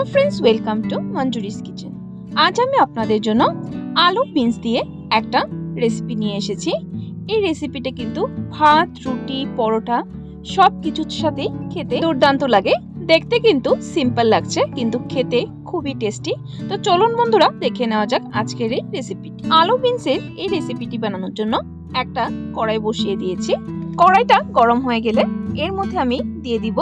Hello friends, welcome to Manjuri's kitchen. आज আমি আপনাদের জন্য আলু বিনস দিয়ে একটা রেসিপি নিয়ে এসেছি। এই রেসিপিটা কিন্তু ভাত, রুটি, পরোটা সব কিছুর সাথে খেতে দুর্দান্ত লাগে। দেখতে কিন্তু সিম্পল লাগছে, কিন্তু খেতে খুবই টেস্টি। তো চলুন বন্ধুরা, দেখে নেওয়া যাক আজকের এই রেসিপিটি। আলু বিনসের এই রেসিপিটি বানানোর জন্য একটা কড়াই বসিয়ে দিয়েছি। কড়াইটা গরম হয়ে গেলে এর মধ্যে আমি দিয়ে দিব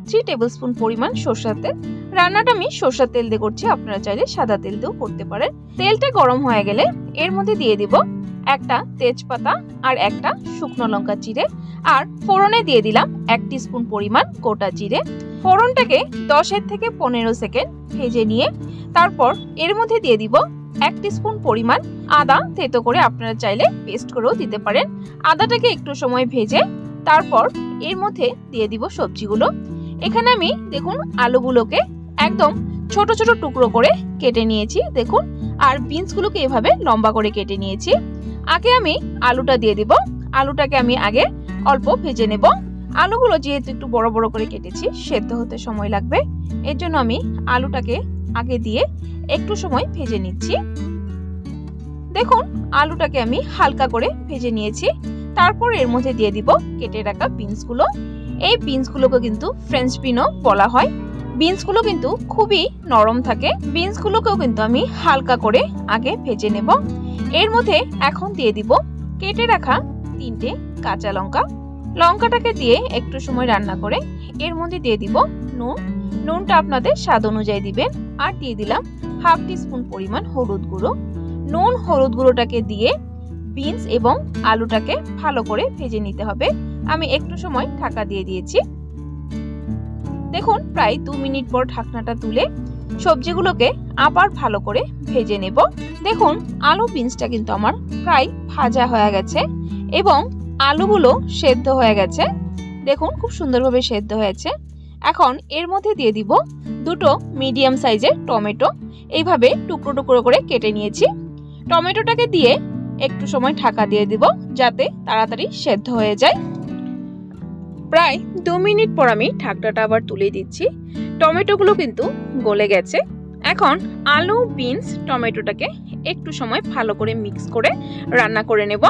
3 টেবিলস্পুন পরিমাণ সরষের তেল। রান্নাটা আমি সরষের তেল দিয়ে করছি, আপনারা চাইলে সাদা তেল দিয়েও করতে পারেন। তেলটা গরম হয়ে গেলে এর মধ্যে দিয়ে দিব একটা তেজপাতা আর একটা শুকনো লঙ্কা চিড়ে, আর ফোড়নে দিয়ে দিলাম 1 টিস্পুন পরিমাণ গোটা জিরে। ফোড়নটাকে 10 থেকে 15 সেকেন্ড ভেজে নিয়ে তারপর এর মধ্যে দিয়ে দিব 1 টিস্পুন পরিমাণ আদা থেতো করে, আপনারা চাইলে পেস্ট করেও দিতে পারেন। আদাটাকে একটু সময় ভেজে তারপর এর মধ্যে দিয়ে দিব সবজিগুলো। এখানে আমি দেখুন আলুগুলোকে একদম ছোট ছোট টুকরো করে কেটে নিয়েছি, দেখুন। আর বিনসগুলোকে এভাবে লম্বা করে কেটে নিয়েছি। আগে আমি আলুটা দিয়ে দিব। আলুটাকে আমি আগে অল্প ভেজে নেব। আলুগুলো যেহেতু একটু বড় বড় করে কেটেছি, সেদ্ধ হতে সময় লাগবে, এর জন্য আমি আলুটাকে আগে দিয়ে একটু সময় ভেজে নিচ্ছি। দেখুন আলুটাকে আমি হালকা করে ভেজে নিয়েছি। তারপর এর মধ্যে দিয়ে দিব কেটে রাখা বিনসগুলো। এই বিনসগুলোকে কিন্তু ফ্রেঞ্চ বিনও বলা হয়। বিনসগুলো কিন্তু খুবই নরম থাকে। বিনসগুলোকেও কিন্তু আমি হালকা করে আগে ভেজে নেব। এর মধ্যে এখন দিয়ে দিব কেটে রাখা 3টে কাঁচা লঙ্কা। লঙ্কাটাকে দিয়ে একটু সময় রান্না করে এর মধ্যে দিয়ে দিব নুন। নুনটা আপনাদের স্বাদ অনুযায়ী দিবেন। আর দিয়ে দিলাম 1/2 টিস্পুন পরিমাণ হলুদ গুঁড়ো। নুন হলুদ গুঁড়োটাকে দিয়ে বিনস এবং আলুটাকে ভালো করে ভেজে নিতে হবে। আমি একটু সময় ঢাকা দিয়ে দিয়েছি। দেখুন প্রায় 2 মিনিট পর ঢাকনাটা তুলে সবজিগুলোকে আবার ভালো করে ভেজে নেব। দেখুন আলু বিনসটা কিন্তু আমার প্রায় ভাজা হয়ে গেছে এবং আলুগুলো সেদ্ধ হয়ে গেছে। দেখুন খুব সুন্দরভাবে সেদ্ধ হয়েছে। এখন এর মধ্যে দিয়ে দিব 2টো মিডিয়াম সাইজের টমেটো, এইভাবে টুকরো টুকরো করে কেটে নিয়েছি। টমেটোটাকে দিয়ে একটু সময় ঢাকা দিয়ে দিব যাতে তাড়াতাড়ি সেদ্ধ হয়ে যায়। প্রায় 2 মিনিট পর আমি ঢাকনাটা আবার তুলে দিচ্ছি। টমেটোগুলো কিন্তু গলে গেছে। এখন আলু, বিনস, টমেটোটাকে একটু সময় ভালো করে মিক্স করে রান্না করে নেব।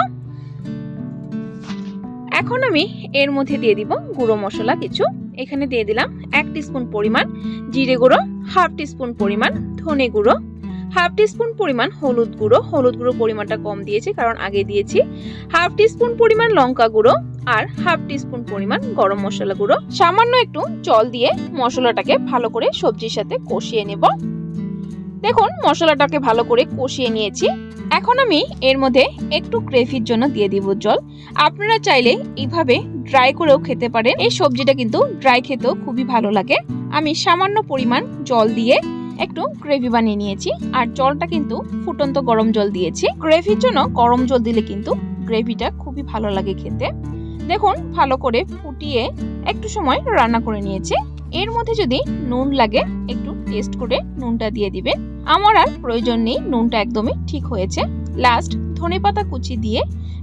এখন আমি এর মধ্যে দিয়ে দিব গুঁড়ো মশলা কিছু। এখানে দিয়ে দিলাম 1 টিস্পুন পরিমাণ জিরে গুঁড়ো, 1/2 টিস্পুন পরিমাণ ধনে গুঁড়ো, 1/2 টিস্পুন পরিমাণ হলুদ গুঁড়ো। হলুদ গুঁড়ো পরিমাণটা কম দিয়েছি কারণ আগে দিয়েছি। 1/2 টিস্পুন পরিমাণ লঙ্কা গুঁড়ো আর 1/2 টিস্পুন পরিমাণ গরম মশলা গুঁড়ো। সামান্য একটু জল দিয়ে মশলাটাকে ভালো করে সবজির সাথে কষিয়ে নেব। দেখুন মশলাটাকে ভালো করে কষিয়ে নিয়েছি। এখন আমি এর মধ্যে একটু গ্রেভির জন্য দিয়ে দিব জল। আপনারা চাইলে এইভাবে ড্রাই করেও খেতে পারেন। এই সবজিটা কিন্তু ড্রাই খেতেও খুবই ভালো লাগে। আমি সামান্য পরিমাণ জল দিয়ে একটু গ্রেভি বানিয়ে নিয়েছি। আর জলটা কিন্তু ফুটন্ত গরম জল দিয়েছি। গ্রেভির জন্য গরম জল দিলে কিন্তু গ্রেভিটা খুবই ভালো লাগে খেতে। দেখুন ভালো করে ফুটিয়ে একটু সময় রান্না করে নিয়েছি। এর মধ্যে যদি নুন লাগে একটু টেস্ট করে নুনটা দিয়ে দিবেন। আমার আর প্রয়োজন নেই, নুনটা একদমই ঠিক হয়েছে। লাস্ট ধনেপাতা কুচি দিয়ে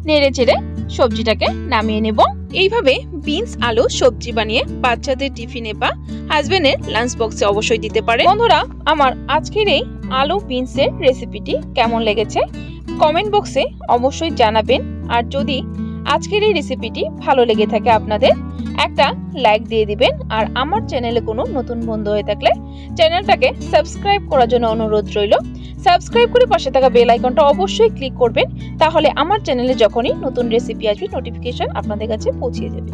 নেড়ে চেড়ে সবজিটাকে নামিয়ে নেব। এইভাবে বিনস আলু সবজি বানিয়ে বাচ্চাদের টিফিনে বা হাজবেন্ডের লাঞ্চ বক্সে অবশ্যই দিতে পারে। বন্ধুরা, আমার আজকের এই আলু বিনসের রেসিপিটি কেমন লেগেছে কমেন্ট বক্সে অবশ্যই জানাবেন। আর যদি আজকের এই রেসিপিটি ভালো লেগে থাকে আপনাদের, একটা লাইক দিয়ে দিবেন। আর আমার চ্যানেলে কোনো নতুন বন্ধু হয়ে থাকলে চ্যানেলটাকে সাবস্ক্রাইব করার জন্য অনুরোধ রইল। সাবস্ক্রাইব করে পাশে থাকা বেল আইকনটা অবশ্যই ক্লিক করবেন, তাহলে আমার চ্যানেলে যখনই নতুন রেসিপি আসবে নোটিফিকেশন আপনাদের কাছে পৌঁছে যাবে।